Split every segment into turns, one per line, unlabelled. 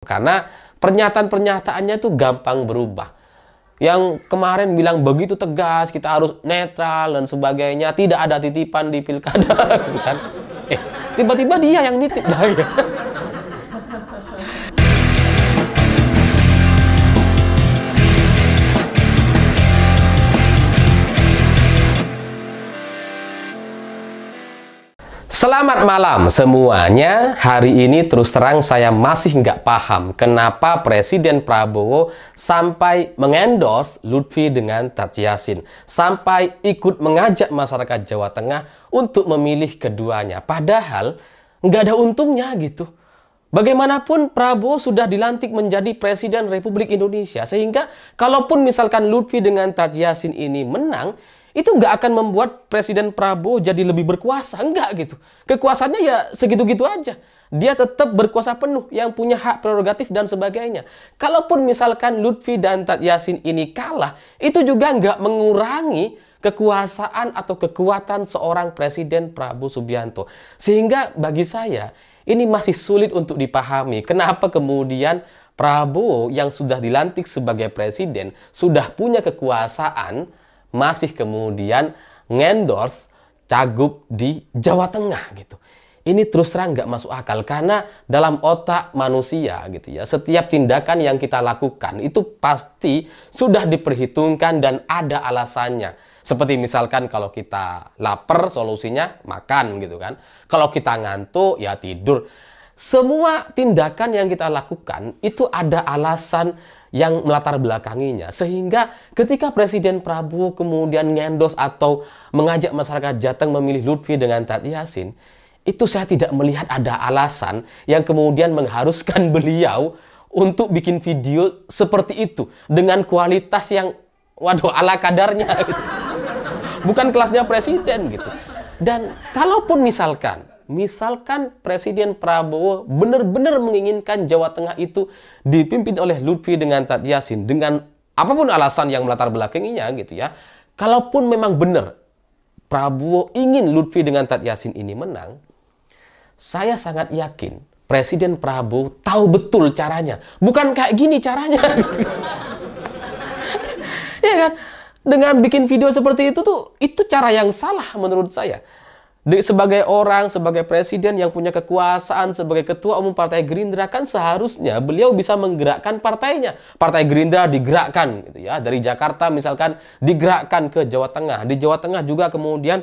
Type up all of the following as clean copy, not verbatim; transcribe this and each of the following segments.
Karena pernyataan-pernyataannya itu gampang berubah. Yang kemarin bilang begitu tegas, kita harus netral dan sebagainya, tidak ada titipan di pilkada, gitu kan. Tiba-tiba dia yang nitip lagi. Selamat malam semuanya. Hari ini terus terang saya masih nggak paham kenapa Presiden Prabowo sampai mengendorse Lutfi dengan Tad Yassin, sampai ikut mengajak masyarakat Jawa Tengah untuk memilih keduanya. Padahal nggak ada untungnya gitu. Bagaimanapun Prabowo sudah dilantik menjadi Presiden Republik Indonesia, sehingga kalaupun misalkan Lutfi dengan Tad Yassin ini menang, itu nggak akan membuat Presiden Prabowo jadi lebih berkuasa. Enggak gitu. Kekuasaannya ya segitu-gitu aja. Dia tetap berkuasa penuh, yang punya hak prerogatif dan sebagainya. Kalaupun misalkan Lutfi dan Tad Yassin ini kalah, itu juga nggak mengurangi kekuasaan atau kekuatan seorang Presiden Prabowo Subianto. Sehingga bagi saya, ini masih sulit untuk dipahami. Kenapa kemudian Prabowo yang sudah dilantik sebagai Presiden, sudah punya kekuasaan, masih kemudian ngendorse cagup di Jawa Tengah gitu. Ini terus terang nggak masuk akal, karena dalam otak manusia gitu ya, setiap tindakan yang kita lakukan itu pasti sudah diperhitungkan dan ada alasannya. Seperti misalkan kalau kita lapar, solusinya makan gitu kan. Kalau kita ngantuk ya tidur. Semua tindakan yang kita lakukan itu ada alasan yang melatar belakanginya. Sehingga ketika Presiden Prabowo kemudian ngendos atau mengajak masyarakat Jateng memilih Lutfi dengan Tad Yassin, itu saya tidak melihat ada alasan yang kemudian mengharuskan beliau untuk bikin video seperti itu dengan kualitas yang waduh ala kadarnya gitu. Bukan kelasnya presiden gitu. Dan kalaupun misalkan Presiden Prabowo benar-benar menginginkan Jawa Tengah itu dipimpin oleh Lutfi dengan Tad Yassin, dengan apapun alasan yang melatar belakanginya gitu ya. Kalaupun memang benar Prabowo ingin Lutfi dengan Tad Yassin ini menang, saya sangat yakin Presiden Prabowo tahu betul caranya. Bukan kayak gini caranya gitu. Ya kan? Dengan bikin video seperti itu cara yang salah menurut saya. Sebagai orang, sebagai presiden yang punya kekuasaan, sebagai ketua umum Partai Gerindra, kan seharusnya beliau bisa menggerakkan partainya. Partai Gerindra digerakkan gitu ya, dari Jakarta misalkan digerakkan ke Jawa Tengah. Di Jawa Tengah juga kemudian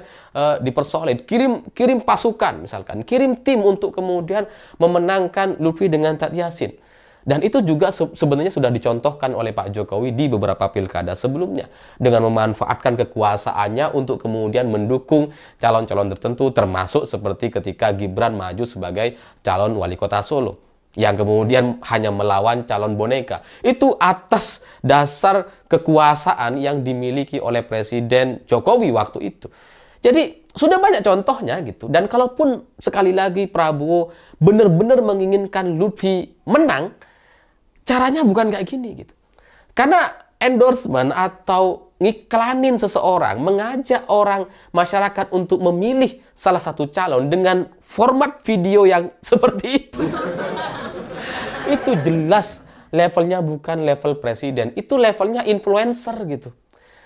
dipersolid, kirim pasukan misalkan, kirim tim untuk kemudian memenangkan Lutfi dengan Tad Yassin. Dan itu juga sebenarnya sudah dicontohkan oleh Pak Jokowi di beberapa pilkada sebelumnya. Dengan memanfaatkan kekuasaannya untuk kemudian mendukung calon-calon tertentu, termasuk seperti ketika Gibran maju sebagai calon wali kota Solo, yang kemudian hanya melawan calon boneka. Itu atas dasar kekuasaan yang dimiliki oleh Presiden Jokowi waktu itu. Jadi sudah banyak contohnya gitu. Dan kalaupun sekali lagi Prabowo benar-benar menginginkan Lutfi menang, caranya bukan kayak gini gitu. Karena endorsement atau ngiklanin seseorang, mengajak orang masyarakat untuk memilih salah satu calon dengan format video yang seperti itu jelas levelnya bukan level presiden, itu levelnya influencer gitu.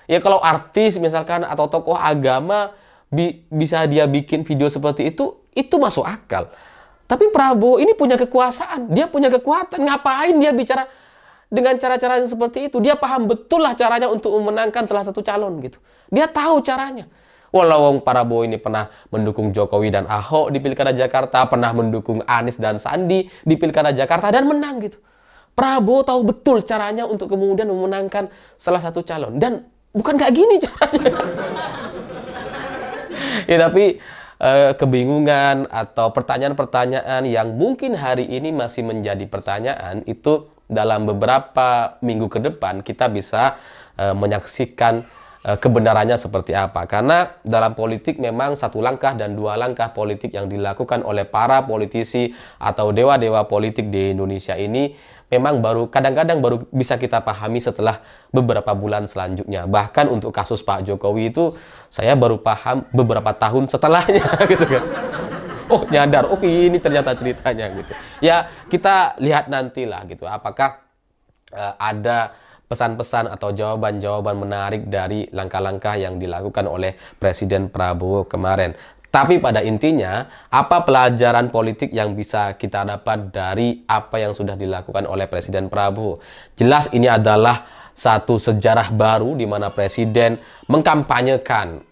Ya kalau artis misalkan atau tokoh agama bisa dia bikin video seperti itu masuk akal. Tapi Prabowo ini punya kekuasaan, dia punya kekuatan. Ngapain dia bicara dengan cara-cara yang seperti itu? Dia paham betul lah caranya untuk memenangkan salah satu calon gitu. Dia tahu caranya. Walau Prabowo ini pernah mendukung Jokowi dan Ahok di Pilkada Jakarta, pernah mendukung Anies dan Sandi di Pilkada Jakarta dan menang gitu. Prabowo tahu betul caranya untuk kemudian memenangkan salah satu calon. Dan bukan kayak gini caranya. Ya tapi kebingungan atau pertanyaan-pertanyaan yang mungkin hari ini masih menjadi pertanyaan, itu dalam beberapa minggu ke depan kita bisa menyaksikan kebenarannya seperti apa. Karena dalam politik memang satu langkah dan dua langkah politik yang dilakukan oleh para politisi atau dewa-dewa politik di Indonesia ini memang kadang-kadang baru bisa kita pahami setelah beberapa bulan selanjutnya. Bahkan untuk kasus Pak Jokowi itu saya baru paham beberapa tahun setelahnya gitu kan. oh nyadar, oh ini ternyata ceritanya gitu. Ya kita lihat nantilah gitu, apakah ada pesan-pesan atau jawaban-jawaban menarik dari langkah-langkah yang dilakukan oleh Presiden Prabowo kemarin. Tapi pada intinya, apa pelajaran politik yang bisa kita dapat dari apa yang sudah dilakukan oleh Presiden Prabowo? Jelas ini adalah satu sejarah baru di mana Presiden mengkampanyekan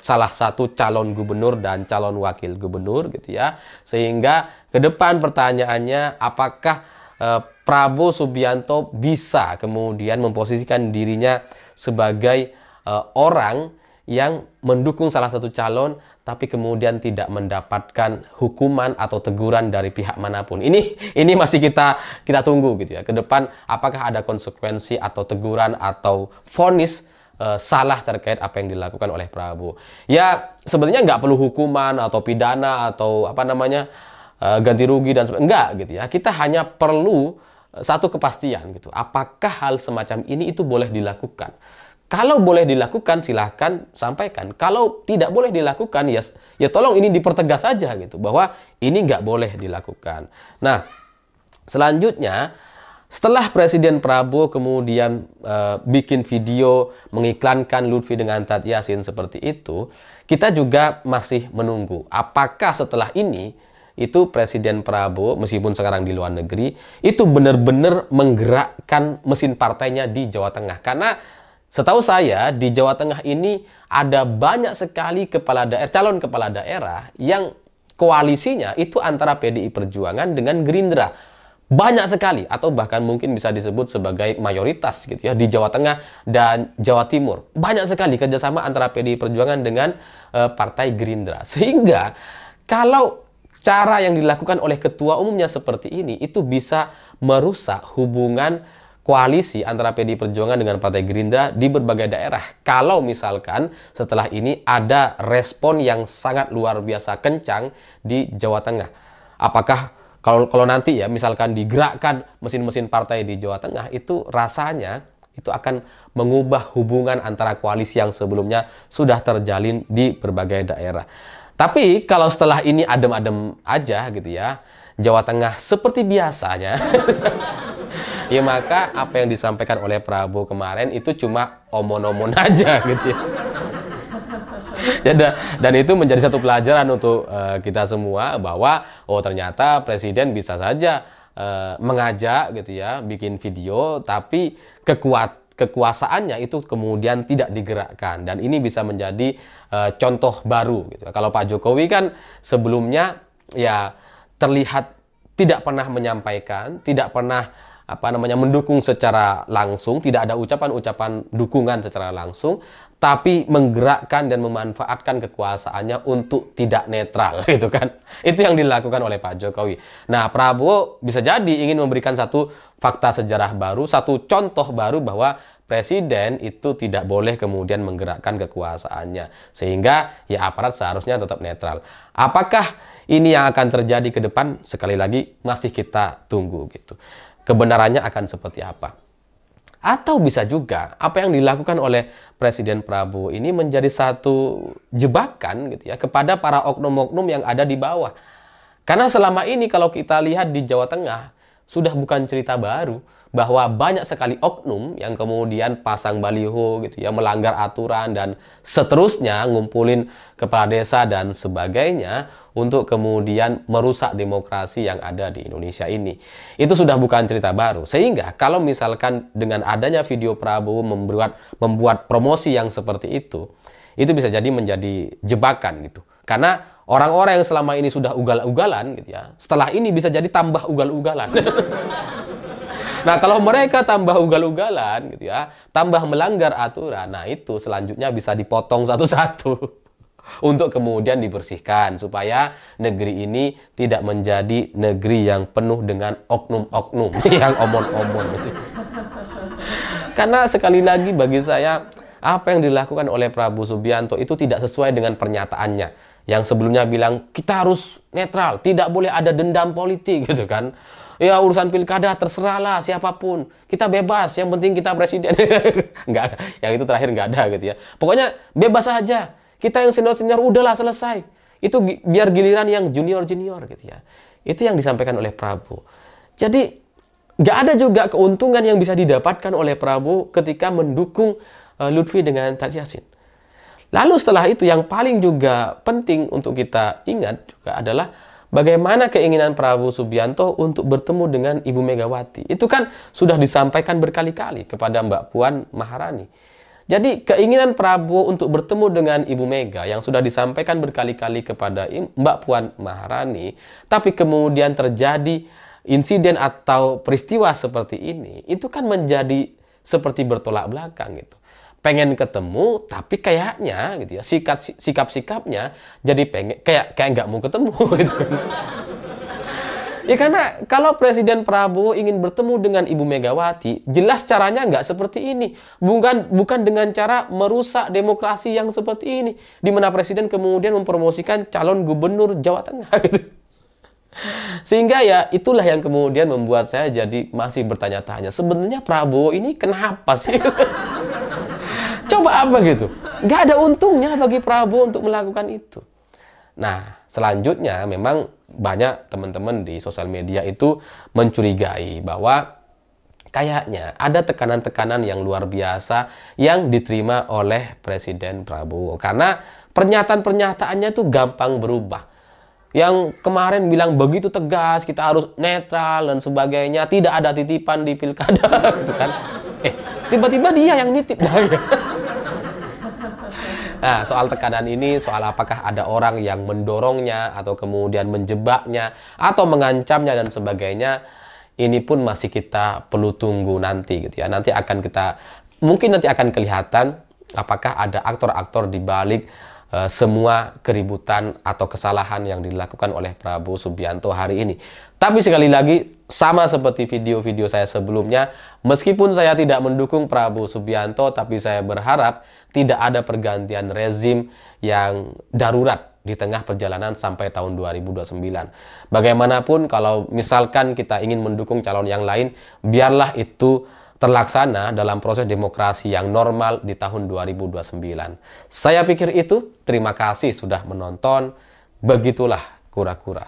salah satu calon gubernur dan calon wakil gubernur gitu ya. Sehingga ke depan pertanyaannya, apakah Prabowo Subianto bisa kemudian memposisikan dirinya sebagai orang yang mendukung salah satu calon tapi kemudian tidak mendapatkan hukuman atau teguran dari pihak manapun. Ini masih kita tunggu gitu ya. Ke depan apakah ada konsekuensi atau teguran atau vonis salah terkait apa yang dilakukan oleh Prabowo. Ya sebenarnya nggak perlu hukuman atau pidana atau apa namanya ganti rugi dan sebagainya. Enggak gitu ya. Kita hanya perlu satu kepastian gitu. Apakah hal semacam ini itu boleh dilakukan? Kalau boleh dilakukan silahkan sampaikan. Kalau tidak boleh dilakukan ya tolong ini dipertegas saja gitu bahwa ini nggak boleh dilakukan. Nah selanjutnya setelah Presiden Prabowo kemudian bikin video mengiklankan Lutfi dengan Tad Yassin seperti itu, kita juga masih menunggu apakah setelah ini itu Presiden Prabowo meskipun sekarang di luar negeri itu benar-benar menggerakkan mesin partainya di Jawa Tengah. Karena setahu saya di Jawa Tengah ini ada banyak sekali calon kepala daerah yang koalisinya itu antara PDI Perjuangan dengan Gerindra. Banyak sekali atau bahkan mungkin bisa disebut sebagai mayoritas gitu ya di Jawa Tengah dan Jawa Timur. Banyak sekali kerjasama antara PDI Perjuangan dengan Partai Gerindra. Sehingga kalau cara yang dilakukan oleh ketua umumnya seperti ini itu bisa merusak hubungan koalisi antara PDI Perjuangan dengan Partai Gerindra di berbagai daerah. Kalau misalkan setelah ini ada respon yang sangat luar biasa kencang di Jawa Tengah. Apakah kalau nanti ya misalkan digerakkan mesin-mesin partai di Jawa Tengah itu rasanya itu akan mengubah hubungan antara koalisi yang sebelumnya sudah terjalin di berbagai daerah. Tapi kalau setelah ini adem-adem aja gitu ya, Jawa Tengah seperti biasanya, ya maka apa yang disampaikan oleh Prabowo kemarin itu cuma omon-omon aja gitu ya. Dan itu menjadi satu pelajaran untuk kita semua bahwa oh ternyata Presiden bisa saja mengajak gitu ya, bikin video tapi kekuasaannya itu kemudian tidak digerakkan, dan ini bisa menjadi contoh baru gitu. Kalau Pak Jokowi kan sebelumnya ya terlihat tidak pernah menyampaikan, tidak pernah mendukung secara langsung, tidak ada ucapan-ucapan dukungan secara langsung, tapi menggerakkan dan memanfaatkan kekuasaannya untuk tidak netral gitu kan. Itu yang dilakukan oleh Pak Jokowi. Nah, Prabowo bisa jadi ingin memberikan satu fakta sejarah baru, satu contoh baru bahwa Presiden itu tidak boleh kemudian menggerakkan kekuasaannya. Sehingga ya aparat seharusnya tetap netral. Apakah ini yang akan terjadi ke depan? Sekali lagi masih kita tunggu gitu. Kebenarannya akan seperti apa? Atau bisa juga apa yang dilakukan oleh Presiden Prabowo ini menjadi satu jebakan gitu ya kepada para oknum-oknum yang ada di bawah. Karena selama ini kalau kita lihat di Jawa Tengah sudah bukan cerita baru bahwa banyak sekali oknum yang kemudian pasang baliho gitu ya, melanggar aturan dan seterusnya, ngumpulin kepala desa dan sebagainya untuk kemudian merusak demokrasi yang ada di Indonesia ini. Itu sudah bukan cerita baru. Sehingga kalau misalkan dengan adanya video Prabowo membuat promosi yang seperti itu bisa jadi menjadi jebakan gitu. Karena orang-orang yang selama ini sudah ugal-ugalan gitu ya, setelah ini bisa jadi tambah ugal-ugalan. Nah, kalau mereka tambah ugal-ugalan gitu ya, tambah melanggar aturan, nah itu selanjutnya bisa dipotong satu-satu untuk kemudian dibersihkan supaya negeri ini tidak menjadi negeri yang penuh dengan oknum-oknum yang omon-omon. Karena sekali lagi bagi saya apa yang dilakukan oleh Prabowo Subianto itu tidak sesuai dengan pernyataannya yang sebelumnya bilang kita harus netral, tidak boleh ada dendam politik gitu kan. Ya urusan pilkada terserahlah siapapun, kita bebas, yang penting kita presiden. Enggak, yang itu terakhir nggak ada gitu ya. Pokoknya bebas saja, kita yang senior-senior udahlah selesai. biar giliran yang junior-junior gitu ya. Itu yang disampaikan oleh Prabowo. Jadi nggak ada juga keuntungan yang bisa didapatkan oleh Prabowo ketika mendukung Lutfi dengan Taji Yassin. Lalu setelah itu yang paling juga penting untuk kita ingat juga adalah bagaimana keinginan Prabowo Subianto untuk bertemu dengan Ibu Megawati. Itu kan sudah disampaikan berkali-kali kepada Mbak Puan Maharani. Jadi keinginan Prabowo untuk bertemu dengan Ibu Mega yang sudah disampaikan berkali-kali kepada Mbak Puan Maharani, tapi kemudian terjadi insiden atau peristiwa seperti ini, itu kan menjadi seperti bertolak belakang gitu. Pengen ketemu, tapi kayaknya gitu ya, sikap-sikapnya jadi kayak nggak mau ketemu gitu kan. Ya karena kalau Presiden Prabowo ingin bertemu dengan Ibu Megawati, jelas caranya nggak seperti ini. Bukan dengan cara merusak demokrasi yang seperti ini, di mana Presiden kemudian mempromosikan calon gubernur Jawa Tengah gitu. Sehingga ya itulah yang kemudian membuat saya jadi masih bertanya-tanya, sebenarnya Prabowo ini kenapa sih? Coba apa gitu? Nggak ada untungnya bagi Prabowo untuk melakukan itu. Nah, selanjutnya memang banyak teman-teman di sosial media itu mencurigai bahwa kayaknya ada tekanan-tekanan yang luar biasa yang diterima oleh Presiden Prabowo. Karena pernyataan-pernyataannya tuh gampang berubah. Yang kemarin bilang begitu tegas, kita harus netral dan sebagainya, tidak ada titipan di pilkada gitu kan. Tiba-tiba dia yang nitip. Nah, soal tekanan ini, soal apakah ada orang yang mendorongnya atau kemudian menjebaknya atau mengancamnya dan sebagainya, ini pun masih kita perlu tunggu nanti gitu ya. Mungkin nanti akan kelihatan apakah ada aktor-aktor di balik semua keributan atau kesalahan yang dilakukan oleh Prabowo Subianto hari ini. Tapi sekali lagi, sama seperti video-video saya sebelumnya, meskipun saya tidak mendukung Prabowo Subianto, tapi saya berharap tidak ada pergantian rezim yang darurat di tengah perjalanan sampai tahun 2029. Bagaimanapun kalau misalkan kita ingin mendukung calon yang lain, biarlah itu terlaksana dalam proses demokrasi yang normal di tahun 2029. Saya pikir itu. Terima kasih sudah menonton. Begitulah kura-kura.